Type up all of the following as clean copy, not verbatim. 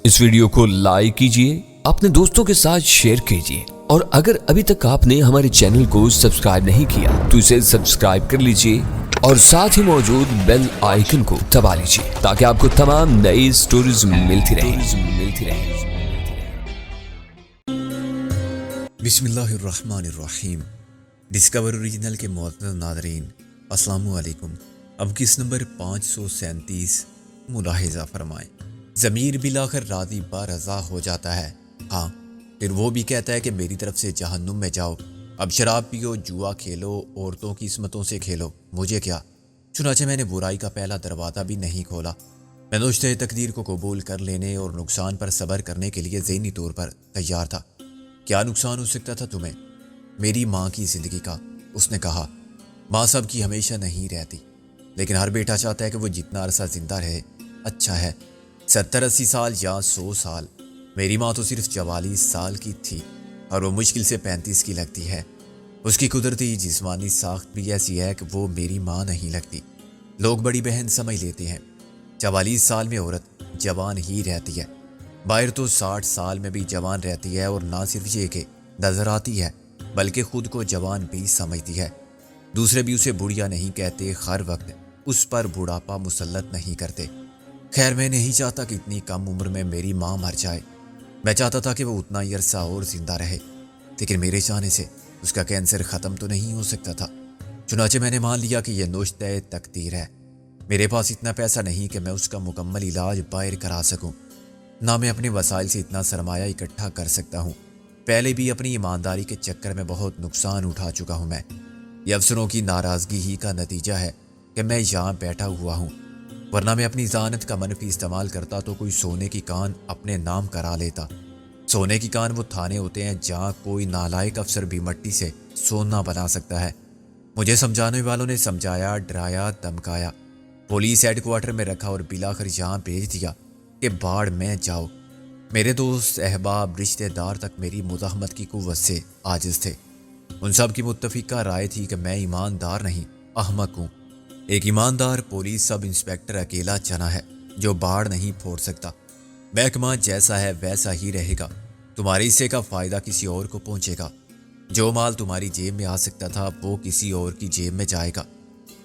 اس video کو like کیجئے، اپنے دوستوں کے ساتھ شیئر کیجئے، اور اگر ابھی تک آپ نے ہمارے چینل کو سبسکرائب نہیں کیا تو اسے سبسکرائب کر لیجئے اور ساتھ ہی موجود بیل آئیکن کو دبا لیجئے تاکہ آپ کو تمام نئی سٹوریز ملتی رہیں۔ بسم اللہ الرحمن الرحیم۔ ڈسکور اوریجنل کے معزز ناظرین، السلام علیکم۔ اب کس نمبر 537 ملاحظہ فرمائیں۔ ضمیر بالآخر راضی برضا ہو جاتا ہے، ہاں پھر وہ بھی کہتا ہے کہ میری طرف سے جہنم میں جاؤ، اب شراب پیو، جوا کھیلو، عورتوں کی عصمتوں سے کھیلو، مجھے کیا۔ چنانچہ میں نے برائی کا پہلا دروازہ بھی نہیں کھولا۔ میں نوشتہ تقدیر کو قبول کر لینے اور نقصان پر صبر کرنے کے لیے ذہنی طور پر تیار تھا۔ کیا نقصان ہو سکتا تھا تمہیں؟ میری ماں کی زندگی کا، اس نے کہا۔ ماں سب کی ہمیشہ نہیں رہتی، لیکن ہر بیٹا چاہتا ہے کہ وہ جتنا عرصہ زندہ رہے اچھا ہے، 70-80 سال یا 100 سال۔ میری ماں تو صرف 44 سال کی تھی اور وہ مشکل سے 35 کی لگتی ہے۔ اس کی قدرتی جسمانی ساخت بھی ایسی ہے کہ وہ میری ماں نہیں لگتی۔ لوگ بڑی بہن سمجھ لیتے ہیں۔ 44 سال میں عورت جوان ہی رہتی ہے، باہر تو 60 سال میں بھی جوان رہتی ہے، اور نہ صرف یہ کہ نظر آتی ہے بلکہ خود کو جوان بھی سمجھتی ہے۔ دوسرے بھی اسے بڑھیا نہیں کہتے، ہر وقت اس پر بڑھاپا مسلط نہیں کرتے۔ خیر، میں نہیں چاہتا کہ اتنی کم عمر میں میری ماں مر جائے۔ میں چاہتا تھا کہ وہ اتنا ہی عرصہ اور زندہ رہے، لیکن میرے چاہنے سے اس کا کینسر ختم تو نہیں ہو سکتا تھا۔ چنانچہ میں نے مان لیا کہ یہ نوشتہ تقدیر ہے۔ میرے پاس اتنا پیسہ نہیں کہ میں اس کا مکمل علاج باہر کرا سکوں، نہ میں اپنے وسائل سے اتنا سرمایہ اکٹھا کر سکتا ہوں۔ پہلے بھی اپنی ایمانداری کے چکر میں بہت نقصان اٹھا چکا ہوں میں۔ یہ افسروں کی ناراضگی ہی کا نتیجہ ہے کہ میں یہاں بیٹھا ہوا ہوں، ورنہ میں اپنی ذہانت کا منفی استعمال کرتا تو کوئی سونے کی کان اپنے نام کرا لیتا۔ سونے کی کان وہ تھانے ہوتے ہیں جہاں کوئی نالائق افسر بھی مٹی سے سونا بنا سکتا ہے۔ مجھے سمجھانے والوں نے سمجھایا، ڈرایا، دھمکایا، پولیس ہیڈ کوارٹر میں رکھا اور بلاخر یہاں بھیج دیا کہ باڑ میں جاؤ۔ میرے دوست، احباب، رشتہ دار تک میری مزاحمت کی قوت سے عاجز تھے۔ ان سب کی متفقہ رائے تھی کہ میں ایماندار نہیں، احمق ہوں۔ ایک ایماندار پولیس سب انسپکٹر اکیلا چنا ہے جو باڑ نہیں پھوڑ سکتا۔ محکمہ جیسا ہے ویسا ہی رہے گا، تمہارے حصے کا فائدہ کسی اور کو پہنچے گا۔ جو مال تمہاری جیب میں آ سکتا تھا وہ کسی اور کی جیب میں جائے گا۔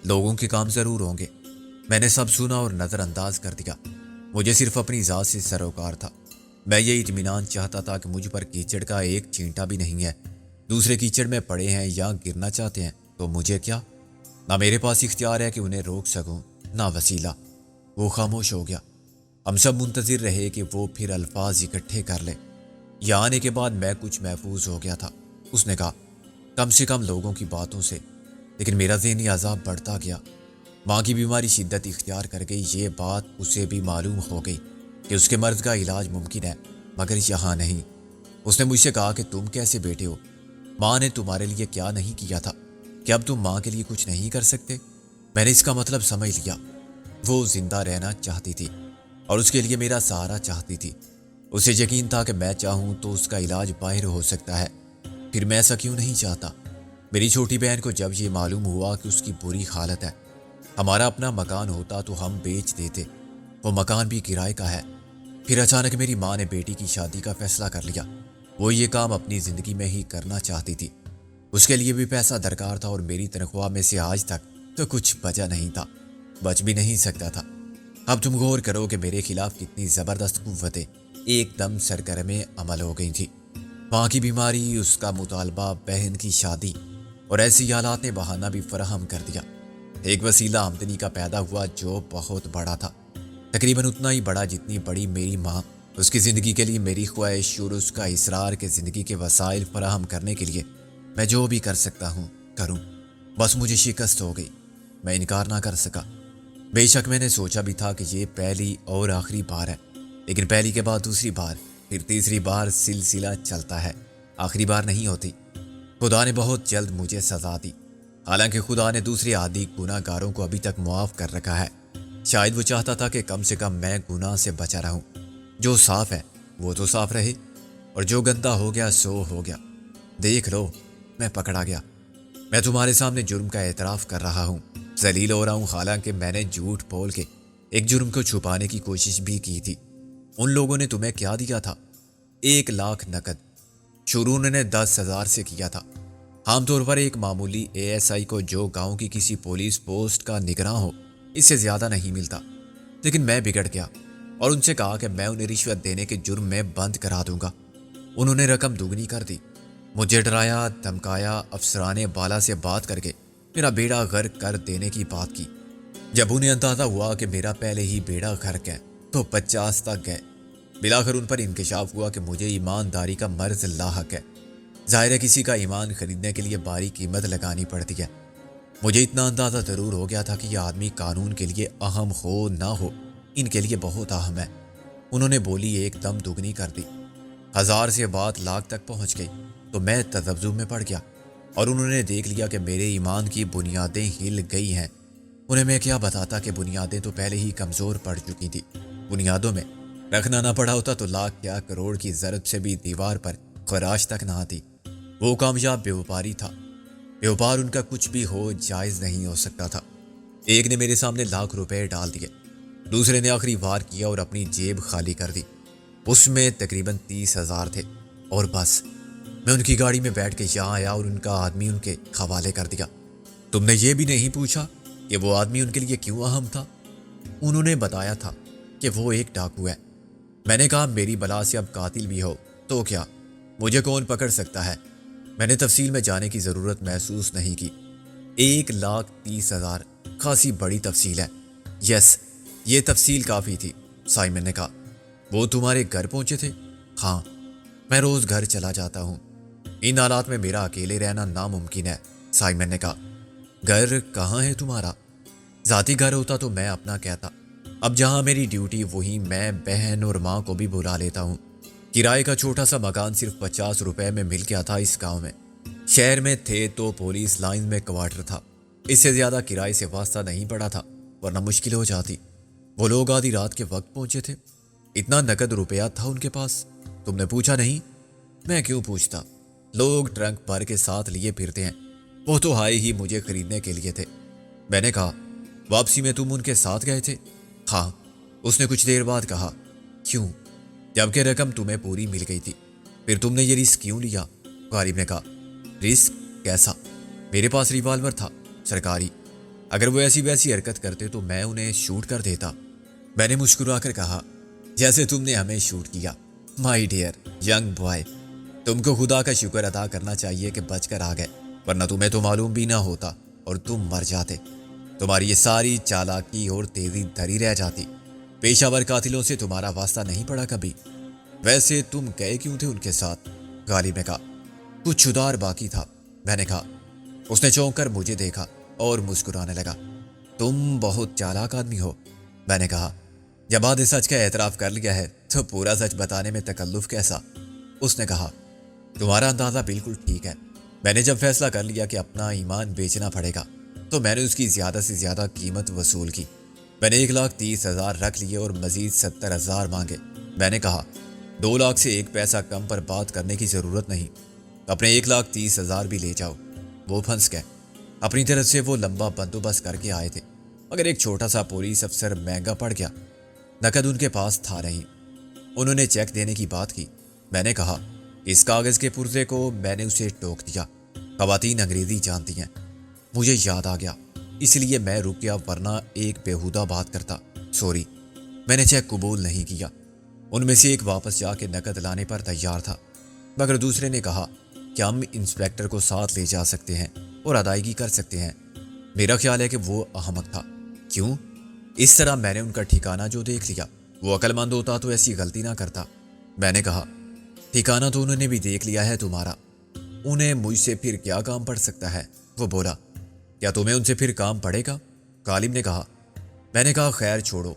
لوگوں کے کام ضرور ہوں گے۔ میں نے سب سنا اور نظر انداز کر دیا۔ مجھے صرف اپنی ذات سے سروکار تھا۔ میں یہ اطمینان چاہتا تھا کہ مجھ پر کیچڑ کا ایک چینٹا بھی نہیں ہے۔ دوسرے کیچڑ میں پڑے ہیں یا گرنا چاہتے ہیں تو مجھے کیا؟ نہ میرے پاس اختیار ہے کہ انہیں روک سکوں، نہ وسیلہ۔ وہ خاموش ہو گیا۔ ہم سب منتظر رہے کہ وہ پھر الفاظ اکٹھے کر لے۔ یہاں آنے کے بعد میں کچھ محفوظ ہو گیا تھا۔ اس نے کہا، کم سے کم لوگوں کی باتوں سے، لیکن میرا ذہنی عذاب بڑھتا گیا۔ ماں کی بیماری شدت اختیار کر گئی۔ یہ بات اسے بھی معلوم ہو گئی کہ اس کے مرض کا علاج ممکن ہے، مگر یہاں نہیں۔ اس نے مجھ سے کہا کہ تم کیسے بیٹے ہو؟ ماں نے تمہارے لیے کیا نہیں کیا تھا کہ اب تم ماں کے لیے کچھ نہیں کر سکتے؟ میں نے اس کا مطلب سمجھ لیا۔ وہ زندہ رہنا چاہتی تھی اور اس کے لیے میرا سہارا چاہتی تھی۔ اسے یقین تھا کہ میں چاہوں تو اس کا علاج باہر ہو سکتا ہے۔ پھر میں ایسا کیوں نہیں چاہتا؟ میری چھوٹی بہن کو جب یہ معلوم ہوا کہ اس کی بری حالت ہے، ہمارا اپنا مکان ہوتا تو ہم بیچ دیتے، وہ مکان بھی کرائے کا ہے۔ پھر اچانک میری ماں نے بیٹی کی شادی کا فیصلہ کر لیا۔ وہ یہ کام اپنی زندگی میں ہی کرنا چاہتی تھی۔ اس کے لیے بھی پیسہ درکار تھا، اور میری تنخواہ میں سے آج تک تو کچھ بچا نہیں تھا، بچ بھی نہیں سکتا تھا۔ اب تم غور کرو کہ میرے خلاف کتنی زبردست قوتیں ایک دم سرگرم عمل ہو گئی تھی۔ ماں کی بیماری، اس کا مطالبہ، بہن کی شادی، اور ایسی حالات نے بہانہ بھی فراہم کر دیا۔ ایک وسیلہ آمدنی کا پیدا ہوا جو بہت بڑا تھا، تقریباً اتنا ہی بڑا جتنی بڑی میری ماں۔ اس کی زندگی کے لیے میری خواہش اور اس کا اصرار کے زندگی کے وسائل فراہم کرنے کے لیے میں جو بھی کر سکتا ہوں کروں۔ بس مجھے شکست ہو گئی، میں انکار نہ کر سکا۔ بے شک میں نے سوچا بھی تھا کہ یہ پہلی اور آخری بار ہے، لیکن پہلی کے بعد دوسری بار، پھر تیسری بار سلسلہ چلتا ہے، آخری بار نہیں ہوتی۔ خدا نے بہت جلد مجھے سزا دی، حالانکہ خدا نے دوسرے عادی گناہ گاروں کو ابھی تک معاف کر رکھا ہے۔ شاید وہ چاہتا تھا کہ کم سے کم میں گناہ سے بچا رہوں۔ جو صاف ہے وہ تو صاف رہے، اور جو گندا ہو گیا سو ہو گیا۔ دیکھ لو، میں پکڑا گیا۔ میں تمہارے سامنے جرم کا اعتراف کر رہا ہوں، ذلیل ہو رہا ہوں، حالانکہ میں نے جھوٹ بول کے ایک جرم کو چھپانے کی کوشش بھی کی تھی۔ ان لوگوں نے تمہیں کیا دیا تھا؟ 1,00,000 نقد۔ شروع انہوں نے 10,000 سے کیا تھا۔ عام طور پر ایک معمولی ASI کو جو گاؤں کی کسی پولیس پوسٹ کا نگراں ہو اس سے زیادہ نہیں ملتا، لیکن میں بگڑ گیا اور ان سے کہا کہ میں انہیں رشوت دینے کے جرم میں بند کرا دوں گا۔ انہوں نے رقم دوگنی کر دی، مجھے ڈرایا دھمکایا، افسرانے بالا سے بات کر کے میرا بیڑا غرق کر دینے کی بات کی۔ جب انہیں اندازہ ہوا کہ میرا پہلے ہی بیڑا غرق ہے تو 50 تک گئے۔ بلاخر ان پر انکشاف ہوا کہ مجھے ایمانداری کا مرض لاحق ہے۔ ظاہر ہے کسی کا ایمان خریدنے کے لیے بھاری قیمت لگانی پڑتی ہے۔ مجھے اتنا اندازہ ضرور ہو گیا تھا کہ یہ آدمی قانون کے لیے اہم ہو نہ ہو، ان کے لیے بہت اہم ہے۔ انہوں نے بولی ایک دم دگنی کر دی۔ 1000 سے بات 1,00,000 تک پہنچ گئی تو میں تذبذب میں پڑ گیا اور انہوں نے دیکھ لیا کہ میرے ایمان کی بنیادیں ہل گئی ہیں۔ انہیں میں کیا بتاتا کہ بنیادیں تو پہلے ہی کمزور پڑ چکی تھی۔ بنیادوں میں رکھنا نہ پڑا ہوتا تو لاکھ کیا کروڑ کی ضرب سے بھی دیوار پر خراش تک نہ آتی۔ وہ کامیاب بیوپاری تھا۔ بیوپار ان کا کچھ بھی ہو جائز نہیں ہو سکتا تھا۔ ایک نے میرے سامنے 1,00,000 روپے ڈال دیے، دوسرے نے آخری وار کیا اور اپنی جیب خالی کر دی۔ اس میں تقریباً 30,000 تھے اور بس میں ان کی گاڑی میں بیٹھ کے یہاں آیا اور ان کا آدمی ان کے حوالے کر دیا۔ تم نے یہ بھی نہیں پوچھا کہ وہ آدمی ان کے لیے کیوں اہم تھا؟ انہوں نے بتایا تھا کہ وہ ایک ڈاکو ہے۔ میں نے کہا میری بلا سے اب قاتل بھی ہو تو کیا، مجھے کون پکڑ سکتا ہے؟ میں نے تفصیل میں جانے کی ضرورت محسوس نہیں کی۔ 1,30,000 خاصی بڑی تفصیل ہے۔ یس، یہ تفصیل کافی تھی، سائمن نے کہا۔ وہ تمہارے گھر پہنچے تھے؟ ہاں، میں روز گھر چلا جاتا ہوں، ان حالات میں میرا اکیلے رہنا ناممکن ہے، سائمن نے کہا۔ گھر کہاں ہے تمہارا؟ ذاتی گھر ہوتا تو میں اپنا کہتا، اب جہاں میری ڈیوٹی وہی میں بہن اور ماں کو بھی بلا لیتا ہوں۔ کرائے کا چھوٹا سا مکان صرف 50 روپے میں مل گیا تھا اس گاؤں میں۔ شہر میں تھے تو پولیس لائن میں کوارٹر تھا، اس سے زیادہ کرائے سے واسطہ نہیں پڑا تھا ورنہ مشکل ہو جاتی۔ وہ لوگ آدھی رات کے وقت پہنچے تھے، اتنا نقد روپیہ تھا ان کے پاس؟ تم نے پوچھا نہیں؟ میں کیوں پوچھتا، لوگ ٹرنک بھر کے ساتھ لیے پھرتے ہیں، وہ تو آئے ہی مجھے خریدنے کے لیے تھے۔ میں نے کہا واپسی میں تم ان کے ساتھ گئے تھے؟ ہاں، اس نے کچھ دیر بعد کہا۔ کیوں؟ جبکہ رقم تمہیں پوری مل گئی تھی، پھر تم نے یہ رسک کیوں لیا؟ غالب نے کہا۔ رسک کیسا؟ میرے پاس ریوالور تھا، سرکاری، اگر وہ ایسی ویسی حرکت کرتے تو میں انہیں شوٹ کر دیتا۔ میں نے مسکرا کر کہا جیسے تم نے ہمیں شوٹ کیا، مائی ڈیئر ینگ بوائے، تم کو خدا کا شکر ادا کرنا چاہیے کہ بچ کر آ گئے، ورنہ تمہیں تو معلوم بھی نہ ہوتا اور تم مر جاتے۔ تمہاری یہ ساری چالاکی اور تیزی دھری رہ جاتی۔ پیشہ ور قاتلوں سے تمہارا واسطہ نہیں پڑا کبھی؟ ویسے تم گئے کیوں تھے ان کے ساتھ؟ غالب نے کہا۔ کچھ ادار باقی تھا، میں نے کہا۔ اس نے چونک کر مجھے دیکھا اور مسکرانے لگا۔ تم بہت چالاک آدمی ہو، میں نے کہا۔ جب آدھے سچ کا اعتراف کر لیا ہے تو پورا سچ بتانے میں تکلف کیسا؟ اس نے کہا۔ تمہارا اندازہ بالکل ٹھیک ہے۔ میں نے جب فیصلہ کر لیا کہ اپنا ایمان بیچنا پڑے گا تو میں نے اس کی زیادہ سے زیادہ قیمت وصول کی۔ میں نے 1,30,000 رکھ لیے اور مزید 70,000 مانگے۔ میں نے کہا 2 لاکھ سے 1 پیسہ کم پر بات کرنے کی ضرورت نہیں، اپنے 1,30,000 بھی لے جاؤ۔ وہ پھنس گئے۔ اپنی طرف سے وہ لمبا بندوبست کر کے آئے تھے، مگر ایک چھوٹا سا پولیس افسر مہنگا پڑ گیا۔ نقد ان کے پاس تھا نہیں۔ انہوں نے چیک دینے کی بات کی۔ میں نے کہا اس کاغذ کے پرزے کو، میں نے اسے ٹوک دیا۔ خواتین انگریزی جانتی ہیں۔ مجھے یاد آ گیا، اس لیے میں رک گیا ورنہ ایک بیہودہ بات کرتا۔ سوری، میں نے چیک قبول نہیں کیا۔ ان میں سے ایک واپس جا کے نقد لانے پر تیار تھا، مگر دوسرے نے کہا کہ ہم انسپیکٹر کو ساتھ لے جا سکتے ہیں اور ادائیگی کر سکتے ہیں۔ میرا خیال ہے کہ وہ احمق تھا۔ کیوں؟ اس طرح میں نے ان کا ٹھکانہ جو دیکھ لیا۔ وہ عقل مند ہوتا تو ایسی غلطی نہ کرتا۔ میں نے کہا ٹھکانہ تو انہوں نے بھی دیکھ لیا ہے تمہارا، انہیں مجھ سے پھر کیا کام پڑ سکتا ہے؟ وہ بولا۔ کیا تمہیں ان سے پھر کام پڑے گا؟ غالب نے کہا۔ میں نے کہا خیر چھوڑو،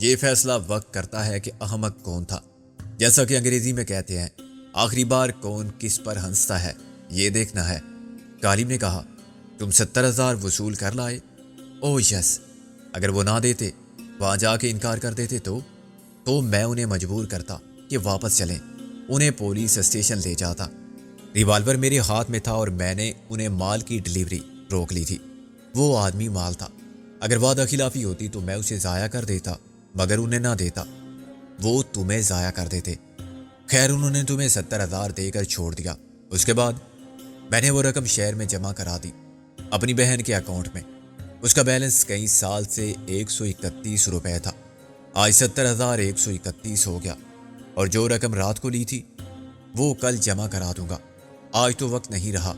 یہ فیصلہ وقت کرتا ہے کہ احمق کون تھا۔ جیسا کہ انگریزی میں کہتے ہیں آخری بار کون کس پر ہنستا ہے یہ دیکھنا ہے۔ غالب نے کہا تم 70,000 وصول کر لائے؟ اوہ یس، اگر وہ نہ دیتے، وہاں جا کے انکار کر دیتے تو میں انہیں مجبور کرتا کہ واپس چلیں، انہیں پولیس اسٹیشن لے جاتا۔ ریوالور میرے ہاتھ میں تھا اور میں نے انہیں مال کی ڈلیوری روک لی تھی۔ وہ آدمی مال تھا، اگر وعدہ خلافی ہوتی تو میں اسے ضائع کر دیتا، مگر انہیں نہ دیتا۔ وہ تمہیں ضائع کر دیتے۔ خیر انہوں نے تمہیں 70,000 دے کر چھوڑ دیا۔ اس کے بعد میں نے وہ رقم شہر میں جمع کرا دی اپنی بہن کے اکاؤنٹ میں۔ اس کا بیلنس کئی سال سے 131 روپے تھا، آج 70,131 ہو گیا، اور جو رقم رات کو لی تھی وہ کل جمع کرا دوں گا، آج تو وقت نہیں رہا۔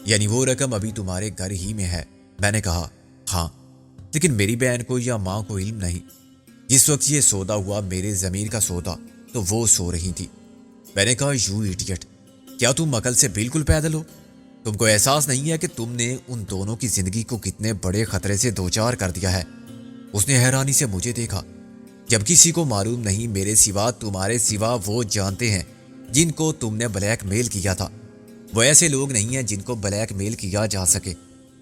یعنی وہ رقم ابھی تمہارے گھر ہی میں ہے؟ میں نے کہا ہاں، لیکن میری بہن کو یا ماں کو علم نہیں۔ جس وقت یہ سودا ہوا، میرے ضمیر کا سودا، تو وہ سو رہی تھی۔ میں نے کہا یو ایڈیٹ، کیا تم عقل سے بالکل پیدل ہو؟ تم کو احساس نہیں ہے کہ تم نے ان دونوں کی زندگی کو کتنے بڑے خطرے سے دوچار کر دیا ہے؟ اس نے حیرانی سے مجھے دیکھا۔ جب کسی کو معلوم نہیں، میرے سوا تمہارے سوا وہ جانتے ہیں جن کو تم نے بلیک میل کیا تھا۔ وہ ایسے لوگ نہیں ہیں جن کو بلیک میل کیا جا سکے۔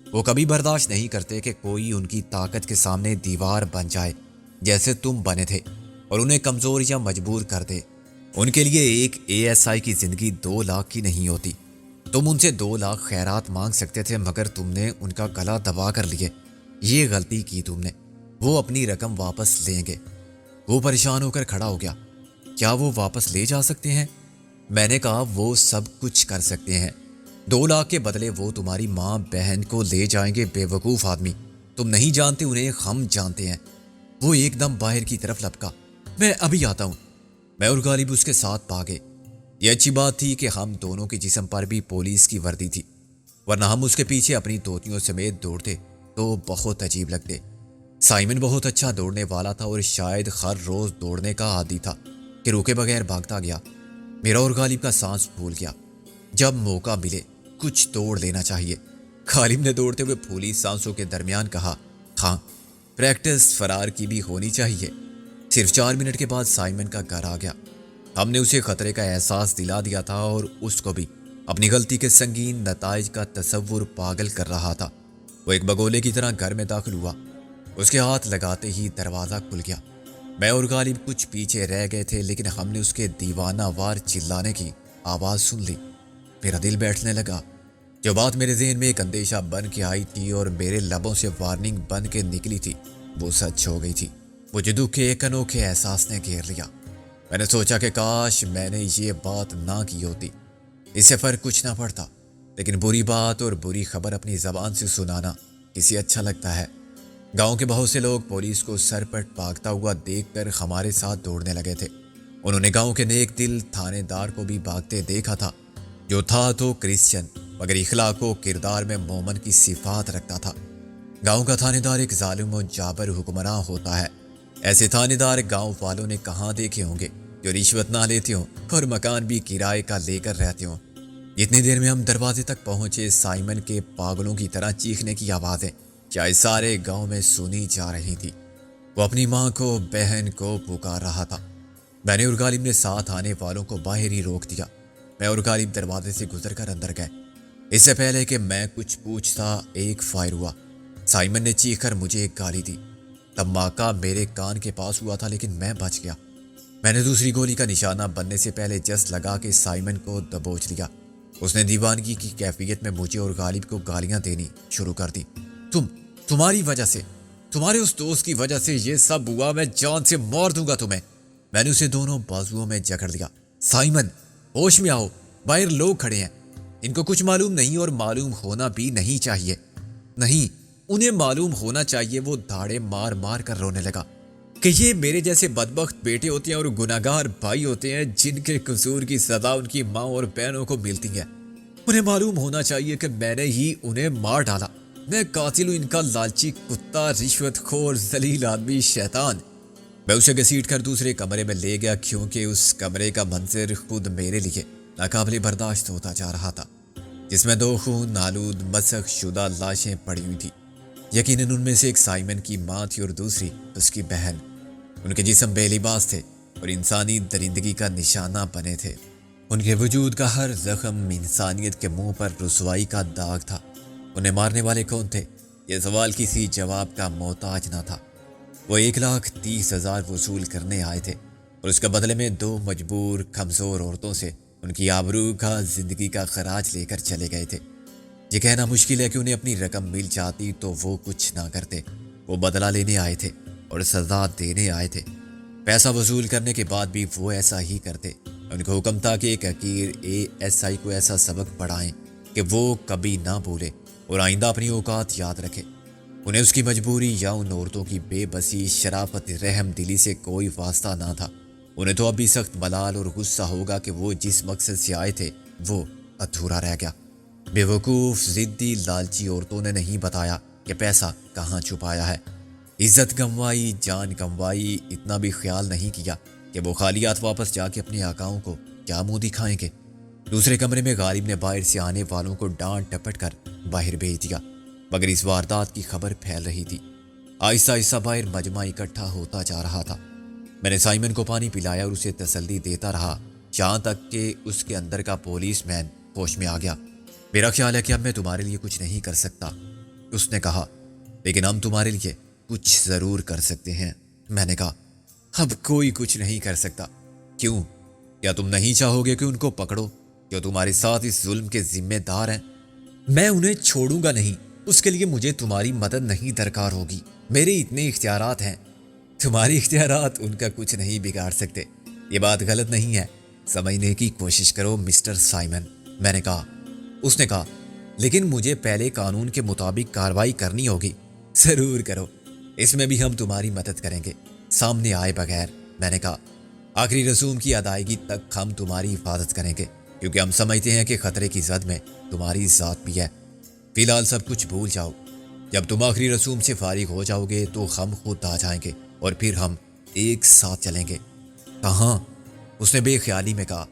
وہ کبھی برداشت نہیں کرتے کہ کوئی ان کی طاقت کے سامنے دیوار بن جائے جیسے تم بنے تھے، اور انہیں کمزور یا مجبور کر دے۔ ان کے لیے ایک ASI کی زندگی 2 لاکھ کی نہیں ہوتی۔ تم ان سے 2 لاکھ خیرات مانگ سکتے تھے، مگر تم نے ان کا گلا دبا کر لیے۔ یہ غلطی کی تم نے۔ وہ اپنی رقم واپس لیں گے۔ وہ پریشان ہو کر کھڑا ہو گیا۔ کیا وہ واپس لے جا سکتے ہیں؟ میں نے کہا وہ سب کچھ کر سکتے ہیں۔ 2 لاکھ کے بدلے وہ تمہاری ماں بہن کو لے جائیں گے۔ بے وقوف آدمی، تم نہیں جانتے انہیں، ہم جانتے ہیں۔ وہ ایک دم باہر کی طرف لپکا۔ میں ابھی آتا ہوں۔ میں اور غالب اس کے ساتھ بھاگے۔ یہ اچھی بات تھی کہ ہم دونوں کے جسم پر بھی پولیس کی وردی تھی، ورنہ ہم اس کے پیچھے اپنی دھوتیوں سمیت دوڑتے تو بہت عجیب لگتے۔ سائمن بہت اچھا دوڑنے والا تھا، اور شاید ہر روز دوڑنے کا عادی تھا کہ روکے بغیر بھاگتا گیا۔ میرا اور غالب کا سانس پھول گیا۔ جب موقع ملے کچھ توڑ لینا چاہیے۔ غالب نے دوڑتے ہوئے پھولی سانسوں کے درمیان کہا ہاں، پریکٹس فرار کی بھی ہونی چاہیے۔ صرف 4 منٹ کے بعد سائمن کا گھر آ گیا۔ ہم نے اسے خطرے کا احساس دلا دیا تھا، اور اس کو بھی اپنی غلطی کے سنگین نتائج کا تصور پاگل کر رہا تھا۔ وہ ایک بگولے کی طرح گھر میں داخل ہوا۔ اس کے ہاتھ لگاتے ہی دروازہ کھل گیا۔ میں اور غالب کچھ پیچھے رہ گئے تھے، لیکن ہم نے اس کے دیوانہ وار چلانے کی آواز سن لی۔ میرا دل بیٹھنے لگا۔ جو بات میرے ذہن میں ایک اندیشہ بن کے آئی تھی اور میرے لبوں سے وارننگ بن کے نکلی تھی، وہ سچ ہو گئی تھی۔ مجھے دکھ کے ایک انوکھے احساس نے گھیر لیا۔ میں نے سوچا کہ کاش میں نے یہ بات نہ کی ہوتی، اس سے فرق کچھ نہ پڑتا، لیکن بری بات اور بری خبر اپنی زبان سے سنانا کسی اچھا لگتا ہے۔ گاؤں کے بہت سے لوگ پولیس کو سر پٹ بھاگتا ہوا دیکھ کر ہمارے ساتھ دوڑنے لگے تھے۔ انہوں نے گاؤں کے نیک دل تھانے دار کو بھی بھاگتے دیکھا تھا، جو تھا تو کرسچن مگر اخلاق و کردار میں مومن کی صفات رکھتا تھا۔ گاؤں کا تھانے دار ایک ظالم و جابر حکمراں ہوتا ہے۔ ایسے تھانے دار گاؤں والوں نے کہاں دیکھے ہوں گے جو رشوت نہ لیتے ہوں اور مکان بھی کرائے کا لے کر رہتے ہوں۔ جتنی دیر میں ہم دروازے تک پہنچے، سائمن کے پاگلوں کی طرح چیخنے کی آوازیں چاہے سارے گاؤں میں سنی جا رہی تھی۔ وہ اپنی ماں کو، بہن کو پکار رہا تھا۔ میں نے اور غالب نے ساتھ آنے والوں کو باہر ہی روک دیا۔ میں اور غالب دروازے سے گزر کر اندر گئے۔ اس سے پہلے کہ میں کچھ پوچھتا، ایک فائر ہوا۔ سائمن نے چیخ کر مجھے ایک گالی دی۔ دھماکہ میرے کان کے پاس ہوا تھا، لیکن میں بچ گیا۔ میں نے دوسری گولی کا نشانہ بننے سے پہلے جس لگا کے سائمن کو دبوچ لیا۔ اس نے دیوانگی کی کیفیت میں مجھے اور غالب کو گالیاں دینی شروع کر دی۔ تمہاری وجہ سے، تمہارے اس دوست کی وجہ سے یہ سب ہوا، میں جان سے مار دوں گا تمہیں۔ میں نے اسے دونوں بازوؤں میں جکڑ لیا۔ سائمن، ہوش میں آؤ، باہر لوگ کھڑے ہیں، ان کو کچھ معلوم نہیں اور معلوم ہونا بھی نہیں چاہیے۔ نہیں، انہیں معلوم ہونا چاہیے۔ وہ دھاڑے مار مار کر رونے لگا کہ یہ میرے جیسے بدبخت بیٹے ہوتے ہیں اور گناہگار بھائی ہوتے ہیں جن کے قصور کی سزا ان کی ماں اور بہنوں کو ملتی ہے۔ انہیں معلوم ہونا چاہیے کہ میں نے ہی انہیں مار ڈالا۔ میں قاتل ہوں، ان کا لالچی کتا، رشوت خور، ذلیل آدمی، شیطان۔ میں اسے گھسیٹ کر دوسرے کمرے میں لے گیا، کیونکہ اس کمرے کا منظر خود میرے لیے ناقابل برداشت ہوتا جا رہا تھا، جس میں 2 خون آلود مسخ شدہ لاشیں پڑی ہوئی تھی۔ یقیناً ان میں سے ایک سائمن کی ماں تھی اور دوسری اس کی بہن۔ ان کے جسم بے لباس تھے اور انسانی درندگی کا نشانہ بنے تھے۔ ان کے وجود کا ہر زخم انسانیت کے منہ پر رسوائی کا داغ تھا۔ انہیں مارنے والے کون تھے؟ یہ سوال کسی جواب کا محتاج نہ تھا۔ وہ 1,30,000 وصول کرنے آئے تھے اور اس کے بدلے میں 2 مجبور کمزور عورتوں سے ان کی آبرو کا، زندگی کا خراج لے کر چلے گئے تھے۔ یہ کہنا مشکل ہے کہ انہیں اپنی رقم مل جاتی تو وہ کچھ نہ کرتے۔ وہ بدلہ لینے آئے تھے اور سزا دینے آئے تھے۔ پیسہ وصول کرنے کے بعد بھی وہ ایسا ہی کرتے۔ ان کو حکم تھا کہ ایک حقیر ASI کو ایسا سبق پڑھائیں کہ وہ کبھی نہ بھولے اور آئندہ اپنی اوقات یاد رکھے۔ انہیں اس کی مجبوری یا ان عورتوں کی بے بسی، شرافت، رحم دلی سے کوئی واسطہ نہ تھا۔ انہیں تو اب بھی سخت ملال اور غصہ ہوگا کہ وہ جس مقصد سے آئے تھے وہ ادھورا رہ گیا۔ بے وقوف، ضدی، لالچی عورتوں نے نہیں بتایا کہ پیسہ کہاں چھپایا ہے۔ عزت گنوائی، جان گنوائی، اتنا بھی خیال نہیں کیا کہ وہ خالی ہاتھ واپس جا کے اپنے آقاؤں کو کیا منہ دکھائیں گے۔ دوسرے کمرے میں غالب نے باہر سے آنے والوں کو ڈانٹ ٹپٹ کر باہر بھیج دیا، مگر اس واردات کی خبر پھیل رہی تھی۔ آہستہ آہستہ باہر مجمع اکٹھا ہوتا جا رہا تھا۔ میں نے سائمن کو پانی پلایا اور اسے تسلی دیتا رہا یہاں تک کہ اس کے اندر کا پولیس مین ہوش میں آ گیا۔ میرا خیال ہے کہ اب میں تمہارے لیے کچھ نہیں کر سکتا، اس نے کہا، لیکن ہم تمہارے لیے کچھ ضرور کر سکتے ہیں۔ میں نے کہا، اب کوئی کچھ نہیں کر سکتا۔ کیوں؟ کیا تم نہیں چاہو گے کہ ان کو پکڑو جو تمہارے ساتھ اس ظلم کے ذمہ دار ہیں؟ میں انہیں چھوڑوں گا نہیں، اس کے لیے مجھے تمہاری مدد نہیں درکار ہوگی۔ میرے اتنے اختیارات ہیں، تمہاری اختیارات ان کا کچھ نہیں بگاڑ سکتے۔ یہ بات غلط نہیں ہے، سمجھنے کی کوشش کرو مسٹر سائمن، میں نے کہا۔ اس نے کہا، لیکن مجھے پہلے قانون کے مطابق کارروائی کرنی ہوگی۔ ضرور کرو، اس میں بھی ہم تمہاری مدد کریں گے، سامنے آئے بغیر، میں نے کہا۔ آخری رسوم کی ادائیگی تک ہم تمہاری حفاظت کریں گے، کیونکہ ہم سمجھتے ہیں کہ خطرے کی زد میں تمہاری ذات بھی ہے۔ فی الحال سب کچھ بھول جاؤ، جب تم آخری رسوم سے فارغ ہو جاؤ گے تو ہم خود آ جائیں گے اور پھر ہم ایک ساتھ چلیں گے۔ کہاں؟ اس نے بے خیالی میں کہا۔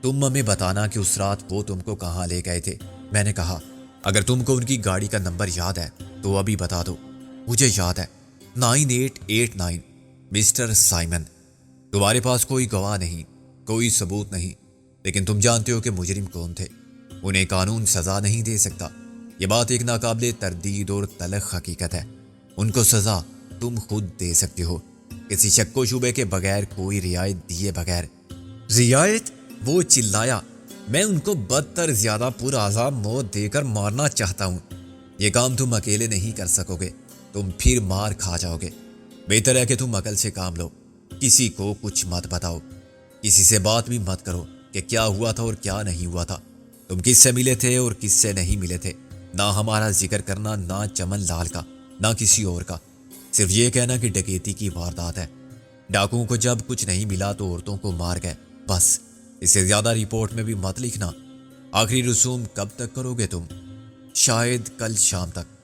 تم ہمیں بتانا کہ اس رات وہ تم کو کہاں لے گئے تھے، میں نے کہا۔ اگر تم کو ان کی گاڑی کا نمبر یاد ہے تو ابھی بتا دو۔ مجھے یاد ہے، 9889۔ مسٹر سائمن، تمہارے پاس کوئی گواہ نہیں، کوئی ثبوت نہیں، لیکن تم جانتے ہو کہ مجرم کون تھے۔ انہیں قانون سزا نہیں دے سکتا، یہ بات ایک ناقابل تردید اور تلخ حقیقت ہے۔ ان کو سزا تم خود دے سکتے ہو، کسی شک و شبے کے بغیر، کوئی رعایت دیے بغیر۔ رعایت؟ وہ چلایا۔ میں ان کو بدتر، زیادہ پرعذاب موت دے کر مارنا چاہتا ہوں۔ یہ کام تم اکیلے نہیں کر سکو گے، تم پھر مار کھا جاؤ گے۔ بہتر ہے کہ تم عقل سے کام لو، کسی کو کچھ مت بتاؤ، کسی سے بات بھی مت کرو کہ کیا ہوا تھا اور کیا نہیں ہوا تھا، تم کس سے ملے تھے اور کس سے نہیں ملے تھے۔ نہ ہمارا ذکر کرنا، نہ چمن لال کا، نہ کسی اور کا، صرف یہ کہنا کہ ڈکیتی کی واردات ہے۔ ڈاکوؤں کو جب کچھ نہیں ملا تو عورتوں کو مار گئے، بس۔ اس سے زیادہ رپورٹ میں بھی مت لکھنا۔ آخری رسوم کب تک کرو گے تم؟ شاید کل شام تک۔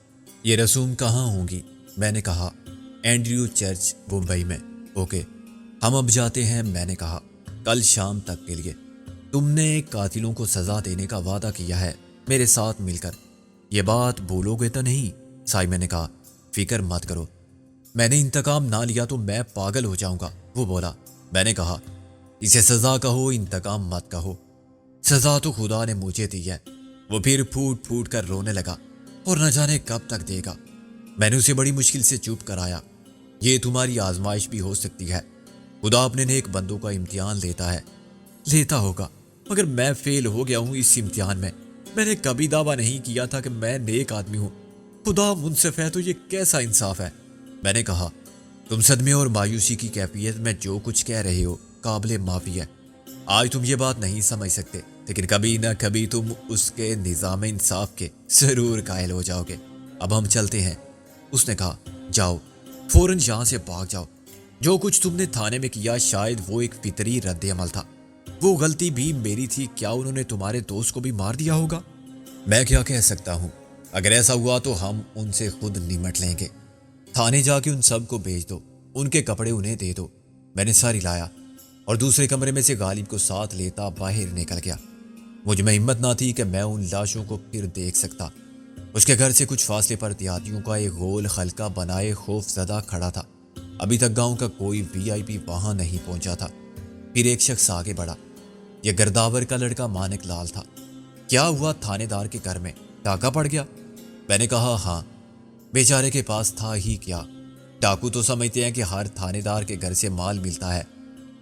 یہ رسوم کہاں ہوں گی؟ میں نے کہا۔ اینڈریو چرچ، ممبئی میں۔ اوکے، ہم اب جاتے ہیں، میں نے کہا، کل شام تک کے لیے۔ تم نے قاتلوں کو سزا دینے کا وعدہ کیا ہے میرے ساتھ مل کر، یہ بات بھولو گے تو نہیں؟ سائمن نے کہا، فکر مت کرو، میں نے انتقام نہ لیا تو میں پاگل ہو جاؤں گا، وہ بولا۔ میں نے کہا، اسے سزا کہو، انتقام مت کہو، سزا تو خدا نے مجھے دی ہے۔ وہ پھر پھوٹ پھوٹ کر رونے لگا، اور نہ جانے کب تک دے گا۔ میں نے اسے بڑی مشکل سے چپ کرایا۔ یہ تمہاری آزمائش بھی ہو سکتی ہے، خدا اپنے نیک بندوں کا امتحان لیتا ہے، لیتا ہوگا، مگر میں فیل ہو گیا ہوں اس امتحان میں۔ میں نے کبھی دعویٰ نہیں کیا تھا کہ میں نیک آدمی ہوں، خدا منصف ہے تو یہ کیسا انصاف ہے؟ میں نے کہا، تم صدمے اور مایوسی کی کیفیت میں جو کچھ کہہ رہے ہو قابل معافی ہے۔ آج تم یہ بات نہیں سمجھ سکتے، لیکن کبھی نہ کبھی تم اس کے نظام انصاف کے ضرور قائل ہو جاؤ گے۔ اب ہم چلتے ہیں، اس نے کہا۔ جاؤ، فوراً یہاں سے بھاگ جاؤ۔ جو کچھ تم نے تھانے میں کیا شاید وہ ایک فطری رد عمل تھا، وہ غلطی بھی میری تھی۔ کیا انہوں نے تمہارے دوست کو بھی مار دیا ہوگا؟ میں کیا کہہ سکتا ہوں، اگر ایسا ہوا تو ہم ان سے خود نمٹ لیں گے۔ تھانے جا کے ان سب کو بھیج دو، ان کے کپڑے انہیں دے دو۔ میں نے ساری لایا اور دوسرے کمرے میں سے غالب کو ساتھ لیتا باہر نکل گیا۔ مجھ میں ہمت نہ تھی کہ میں ان لاشوں کو پھر دیکھ سکتا۔ اس کے گھر سے کچھ فاصلے پر دیہاتیوں کا ایک گول حلقہ بنائے خوف زدہ کھڑا تھا۔ ابھی تک گاؤں کا کوئی VIP وہاں نہیں پہنچا تھا۔ پھر ایک شخص آگے بڑھا، یہ گرداور کا لڑکا مانک لال تھا۔ کیا ہوا، تھانے دار کے گھر میں ڈاکہ پڑ گیا؟ میں نے کہا، ہاں، بیچارے کے پاس تھا ہی کیا، ڈاکو تو سمجھتے ہیں کہ ہر تھانے دار کے گھر سے مال ملتا ہے۔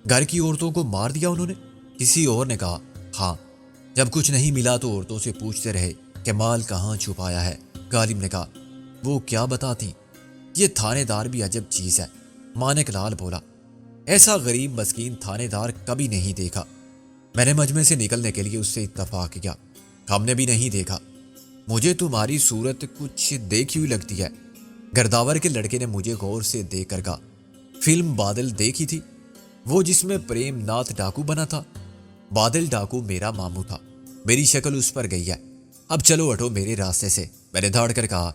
گھر کی عورتوں کو مار دیا انہوں نے؟ کسی اور نے کہا، ہاں، جب کچھ نہیں ملا تو عورتوں سے پوچھتے رہے کہ مال کہاں چھپایا ہے۔ غالب نے کہا، وہ کیا بتاتی؟ یہ تھانے دار بھی عجب چیز ہے، مانک لال بولا۔ ایسا غریب مسکین تھانے دار کبھی نہیں دیکھا۔ میں نے مجمع سے نکلنے کے لیے اس سے اتفاق کیا۔ ہم نے بھی نہیں دیکھا۔ مجھے تمہاری صورت کچھ دیکھی ہوئی لگتی ہے۔ گرداور کے لڑکے نے مجھے غور سے دیکھ کر کہا، فلم بادل دیکھی تھی؟ وہ جس میں پریم ناتھ ڈاکو بنا تھا؟ بادل ڈاکو میرا ماموں تھا، میری شکل اس پر گئی ہے۔ اب چلو ہٹو میرے راستے سے، میں نے دھاڑ کر کہا۔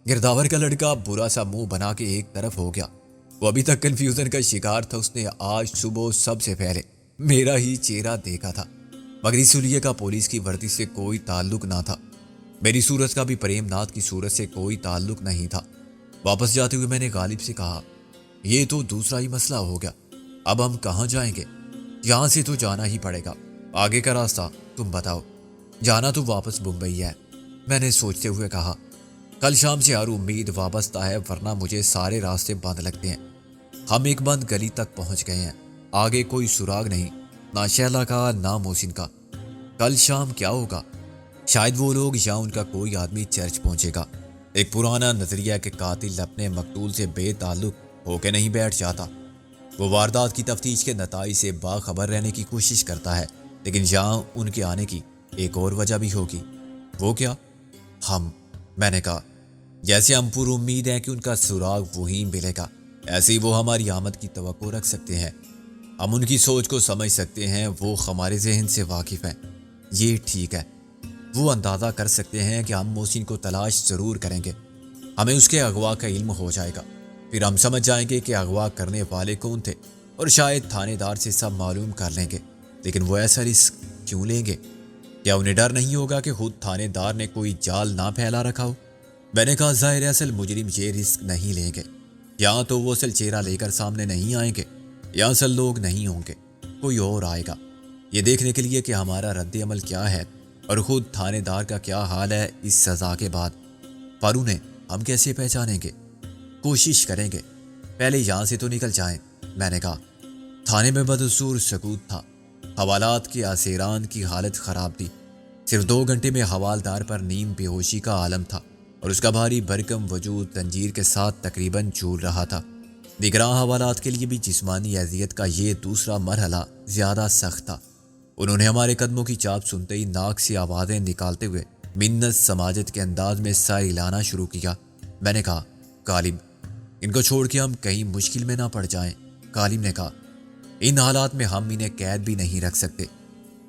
گرداور کا لڑکا برا سا منہ بنا کے ایک طرف ہو گیا۔ وہ ابھی تک کنفیوژن کا شکار تھا، اس نے آج صبح سب سے پہلے میرا ہی چہرہ دیکھا تھا، مگر اس لیے کا پولیس کی وردی سے کوئی تعلق نہ تھا۔ میری صورت کا بھی پریم ناتھ کی صورت سے کوئی تعلق نہیں تھا۔ واپس جاتے ہوئے میں نے غالب سے کہا، یہ تو دوسرا ہی مسئلہ ہو گیا، اب ہم کہاں جائیں گے؟ یہاں سے تو جانا ہی پڑے گا، آگے کا راستہ تم بتاؤ۔ جانا تو واپس بمبئی ہے، میں نے سوچتے ہوئے کہا۔ کل شام سے ہر امید وابستہ ہے، ورنہ مجھے سارے راستے بند لگتے ہیں۔ ہم ایک بند گلی تک پہنچ گئے ہیں، آگے کوئی سراغ نہیں، نہ شہلا کا نہ محسن کا۔ کل شام کیا ہوگا؟ شاید وہ لوگ یا ان کا کوئی آدمی چرچ پہنچے گا۔ ایک پرانا نظریہ کہ قاتل اپنے مقتول سے بے تعلق ہو کے نہیں بیٹھ جاتا، وہ واردات کی تفتیش کے نتائج سے باخبر رہنے کی کوشش کرتا ہے، لیکن یہاں ان کے آنے کی ایک اور وجہ بھی ہوگی۔ وہ کیا؟ میں نے کہا، جیسے ہم پر امید ہیں کہ ان کا سراغ وہی ملے گا، ایسے ہی وہ ہماری آمد کی توقع رکھ سکتے ہیں۔ ہم ان کی سوچ کو سمجھ سکتے ہیں، وہ ہمارے ذہن سے واقف ہیں۔ یہ ٹھیک ہے، وہ اندازہ کر سکتے ہیں کہ ہم محسن کو تلاش ضرور کریں گے، ہمیں اس کے اغوا کا علم ہو جائے گا، پھر ہم سمجھ جائیں گے کہ اغوا کرنے والے کون تھے، اور شاید تھانے دار سے سب معلوم کر لیں گے۔ لیکن وہ ایسا رسک کیوں لیں گے؟ کیا انہیں ڈر نہیں ہوگا کہ خود تھانے دار نے کوئی جال نہ پھیلا رکھا ہو؟ میں نے کہا، ظاہر اصل مجرم یہ رسک نہیں لیں گے، یا تو وہ اصل چہرہ لے کر سامنے نہیں آئیں گے، یا اصل لوگ نہیں ہوں گے، کوئی اور آئے گا، یہ دیکھنے کے لیے کہ ہمارا رد عمل کیا ہے اور خود تھانے دار کا کیا حال ہے اس سزا کے بعد۔ پر انہیں ہم کیسے پہچانیں گے؟ کوشش کریں گے، پہلے یہاں سے تو نکل جائیں، میں نے کہا۔ تھانے میں بدسور سکوت تھا، حوالات کے اسیران کی حالت خراب تھی۔ صرف 2 گھنٹے میں حوالدار پر نیم بے ہوشی کا عالم تھا، اور اس کا بھاری بھرکم وجود زنجیر کے ساتھ تقریباً جھول رہا تھا۔ نگراں حوالات کے لیے بھی جسمانی اذیت کا یہ دوسرا مرحلہ زیادہ سخت تھا۔ انہوں نے ہمارے قدموں کی چاپ سنتے ہی ناک سے آوازیں نکالتے ہوئے منت سماجت کے انداز میں سر ہلانا شروع کیا۔ میں نے کہا، غالب، ان کو چھوڑ کے ہم کہیں مشکل میں نہ پڑ جائیں۔ غالب نے کہا، ان حالات میں ہم انہیں قید بھی نہیں رکھ سکتے،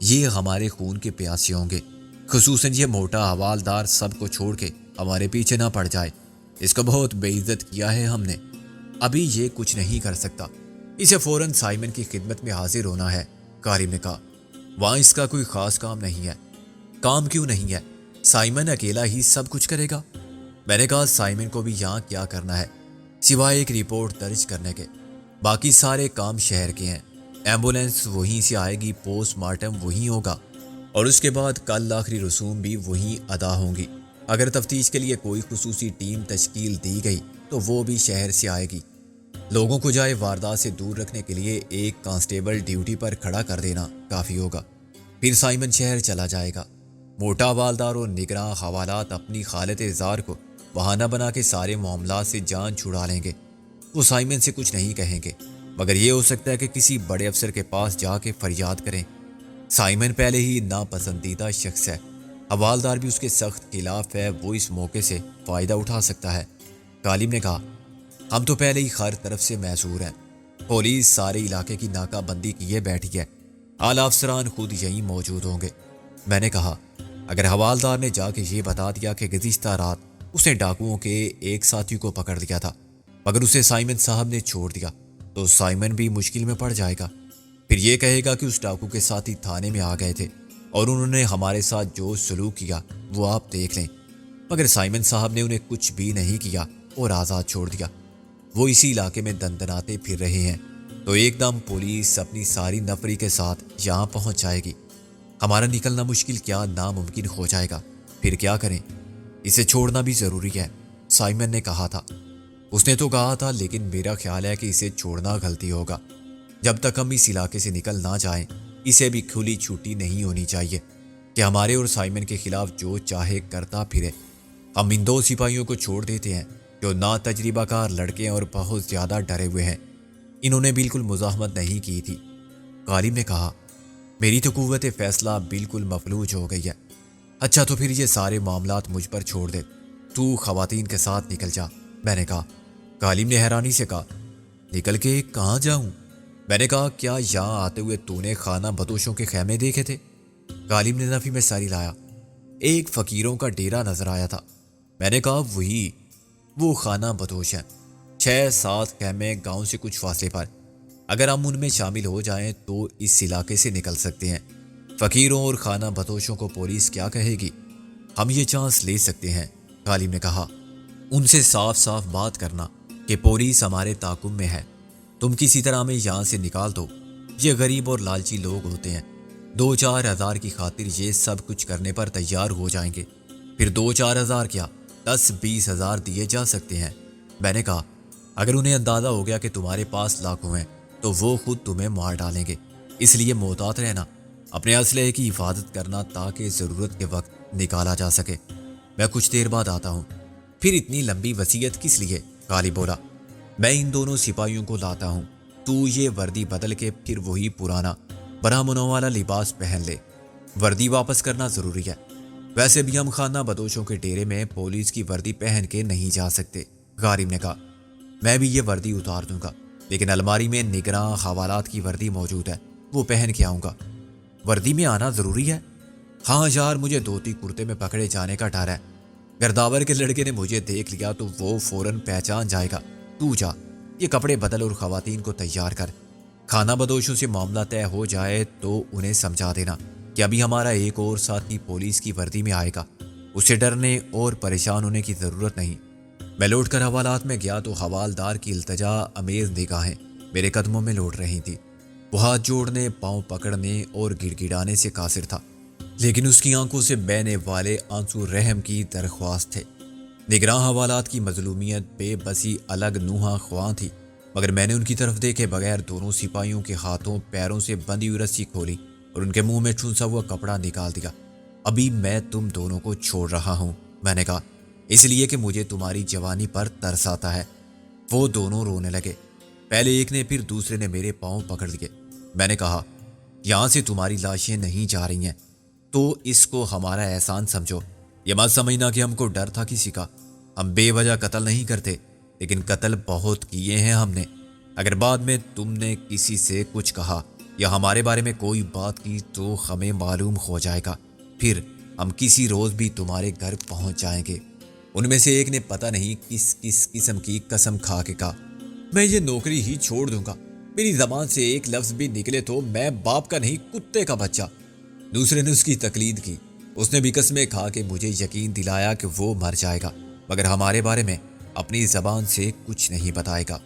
یہ ہمارے خون کے پیاسے ہوں گے، خصوصاً یہ موٹا حوالدار سب کو چھوڑ کے ہمارے پیچھے نہ پڑ جائے۔ اس کو بہت بے عزت کیا ہے ہم نے، ابھی یہ کچھ نہیں کر سکتا، اسے فوراً سائمن کی خدمت میں حاضر ہونا ہے۔ غالب نے کہا، وہاں اس کا کوئی خاص کام نہیں ہے۔ کام کیوں نہیں ہے؟ سائمن اکیلا ہی سب کچھ کرے گا۔ میں نے کہا، سائمن کو بھی یہاں کیا کرنا ہے سوائے ایک رپورٹ درج کرنے کے؟ باقی سارے کام شہر کے ہیں، ایمبولینس وہیں سے آئے گی، پوسٹ مارٹم وہیں ہوگا، اور اس کے بعد کل آخری رسوم بھی وہیں ادا ہوں گی۔ اگر تفتیش کے لیے کوئی خصوصی ٹیم تشکیل دی گئی تو وہ بھی شہر سے آئے گی۔ لوگوں کو جائے واردات سے دور رکھنے کے لیے ایک کانسٹیبل ڈیوٹی پر کھڑا کر دینا کافی ہوگا۔ پھر سائمن شہر چلا جائے گا۔ موٹا والدار اور نگراں حوالات اپنی حالت زار کو بہانہ بنا کے سارے معاملات سے جان چھڑا لیں گے۔ وہ سائمن سے کچھ نہیں کہیں گے، مگر یہ ہو سکتا ہے کہ کسی بڑے افسر کے پاس جا کے فریاد کریں۔ سائمن پہلے ہی ناپسندیدہ شخص ہے، حوالدار بھی اس کے سخت خلاف ہے، وہ اس موقع سے فائدہ اٹھا سکتا ہے۔ غالب نے کہا، ہم تو پہلے ہی ہر طرف سے محصور ہیں، پولیس سارے علاقے کی ناکہ بندی کیے بیٹھی ہے، اعلیٰ افسران خود یہیں موجود ہوں گے۔ میں نے کہا، اگر حوالدار نے جا کے یہ بتا دیا کہ گزشتہ رات اس نے ڈاکوؤں کے ایک ساتھی کو پکڑ لیا تھا مگر اسے سائمن صاحب نے چھوڑ دیا، تو سائمن بھی مشکل میں پڑ جائے گا۔ پھر یہ کہے گا کہ اس ڈاکو کے ساتھی تھانے میں آ گئے تھے اور انہوں نے ہمارے ساتھ جو سلوک کیا وہ آپ دیکھ لیں، مگر سائمن صاحب نے انہیں کچھ بھی نہیں کیا اور آزاد چھوڑ دیا۔ وہ اسی علاقے میں دندناتے پھر رہے ہیں، تو ایک دم پولیس اپنی ساری نفری کے ساتھ یہاں پہنچ جائے گی، ہمارا نکلنا مشکل کیا ناممکن ہو جائے گا۔ پھر کیا کریں؟ اسے چھوڑنا بھی ضروری ہے، سائمن نے کہا تھا۔ اس نے تو کہا تھا، لیکن میرا خیال ہے کہ اسے چھوڑنا غلطی ہوگا۔ جب تک ہم اس علاقے سے نکل نہ جائیں، اسے بھی کھلی چھٹی نہیں ہونی چاہیے کہ ہمارے اور سائمن کے خلاف جو چاہے کرتا پھرے۔ ہم ان 2 سپاہیوں کو چھوڑ دیتے ہیں جو نا تجربہ کار لڑکے ہیں اور بہت زیادہ ڈرے ہوئے ہیں۔ انہوں نے بالکل مزاحمت نہیں کی تھی۔ غالب نے کہا، میری تو قوت فیصلہ بالکل مفلوج ہو گئی ہے۔ اچھا تو پھر یہ سارے معاملات مجھ پر چھوڑ دے، تو خواتین کے ساتھ نکل جا۔ میں نے کہا۔ غالب نے حیرانی سے کہا، نکل کے کہاں جاؤں؟ میں نے کہا، کیا یہاں آتے ہوئے تو نے خانہ بدوشوں کے خیمے دیکھے تھے؟ غالب نے نفی میں ساری لایا۔ ایک فقیروں کا ڈیرا نظر آیا تھا۔ میں نے کہا، وہی، وہ خانہ بدوش ہیں، 6-7 خیمے گاؤں سے کچھ فاصلے پر۔ اگر ہم ان میں شامل ہو جائیں تو اس علاقے سے نکل سکتے ہیں۔ فقیروں اور خانہ بدوشوں کو پولیس کیا کہے گی؟ ہم یہ چانس لے سکتے ہیں۔ غالب نے کہا، ان سے صاف صاف بات کرنا کہ پولیس ہمارے تعاقب میں ہے، تم کسی طرح ہمیں یہاں سے نکال دو۔ یہ غریب اور لالچی لوگ ہوتے ہیں، 2-4 ہزار کی خاطر یہ سب کچھ کرنے پر تیار ہو جائیں گے۔ پھر 2-4 ہزار کیا، 10-20 ہزار دیے جا سکتے ہیں۔ میں نے کہا، اگر انہیں اندازہ ہو گیا کہ تمہارے پاس لاکھوں ہیں تو وہ خود تمہیں مار ڈالیں گے، اس لیے محتاط رہنا، اپنے اسلحے کی حفاظت کرنا تاکہ ضرورت کے وقت نکالا جا سکے۔ میں کچھ دیر بعد آتا ہوں۔ پھر اتنی لمبی وصیت کس لیے؟ غالب بولا، میں ان دونوں سپاہیوں کو لاتا ہوں، تو یہ وردی بدل کے پھر وہی پرانا برہمنوں والا لباس پہن لے۔ وردی واپس کرنا ضروری ہے، ویسے بھی ہم خانہ بدوشوں کے ڈیرے میں پولیس کی وردی پہن کے نہیں جا سکتے۔ غالب نے کہا، میں بھی یہ وردی اتار دوں گا، لیکن الماری میں نگراں حوالات کی وردی موجود ہے، وہ پہن کے آؤں گا۔ وردی میں آنا ضروری ہے؟ ہاں یار، مجھے دھوتی کرتے میں پکڑے جانے کا ڈر ہے۔ گرداور کے لڑکے نے مجھے دیکھ لیا تو وہ فوراً پہچان جائے گا۔ تو جا، یہ کپڑے بدل اور خواتین کو تیار کر۔ خانہ بدوشوں سے معاملہ طے ہو جائے تو انہیں سمجھا دینا کہ ابھی ہمارا ایک اور ساتھی پولیس کی وردی میں آئے گا، اسے ڈرنے اور پریشان ہونے کی ضرورت نہیں۔ میں لوٹ کر حوالات میں گیا تو حوالدار کی التجا امیز نگاہیں میرے قدموں میں لوٹ رہی تھی۔ وہ ہاتھ جوڑنے، پاؤں پکڑنے اور گڑ گڑانے سے قاصر تھا، لیکن اس کی آنکھوں سے بہنے والے آنسو رحم کی درخواست تھے۔ نگراں حوالات کی مظلومیت بے بسی الگ نوحہ خواں تھی، مگر میں نے ان کی طرف دیکھے بغیر دونوں سپاہیوں کے ہاتھوں پیروں سے بندھی ہوئی رسی کھولی اور ان کے منہ میں ٹھونسا ہوا کپڑا نکال دیا۔ ابھی میں تم دونوں کو چھوڑ رہا ہوں، میں نے کہا، اس لیے کہ مجھے تمہاری جوانی پر ترس آتا ہے۔ وہ دونوں رونے لگے، پہلے ایک نے پھر دوسرے نے میرے پاؤں پکڑ لیے۔ میں نے کہا، یہاں سے تمہاری لاشیں نہیں جا رہی ہیں تو اس کو ہمارا احسان سمجھو۔ یہ مت سمجھنا کہ ہم کو ڈر تھا کسی کا، ہم بے وجہ قتل نہیں کرتے، لیکن قتل بہت کیے ہیں ہم نے۔ اگر بعد میں تم نے کسی سے کچھ کہا یا ہمارے بارے میں کوئی بات کی تو ہمیں معلوم ہو جائے گا، پھر ہم کسی روز بھی تمہارے گھر پہنچ جائیں گے۔ ان میں سے ایک نے پتہ نہیں کس قسم کی قسم کھا کے کہا، میں یہ نوکری ہی چھوڑ دوں گا، میری زبان سے ایک لفظ بھی نکلے تو میں باپ کا نہیں کتے کا بچہ۔ دوسرے نے اس کی تقلید کی، اس نے بھی قسمیں کھا کے مجھے یقین دلایا کہ وہ مر جائے گا، مگر ہمارے بارے میں اپنی زبان سے کچھ نہیں بتائے گا۔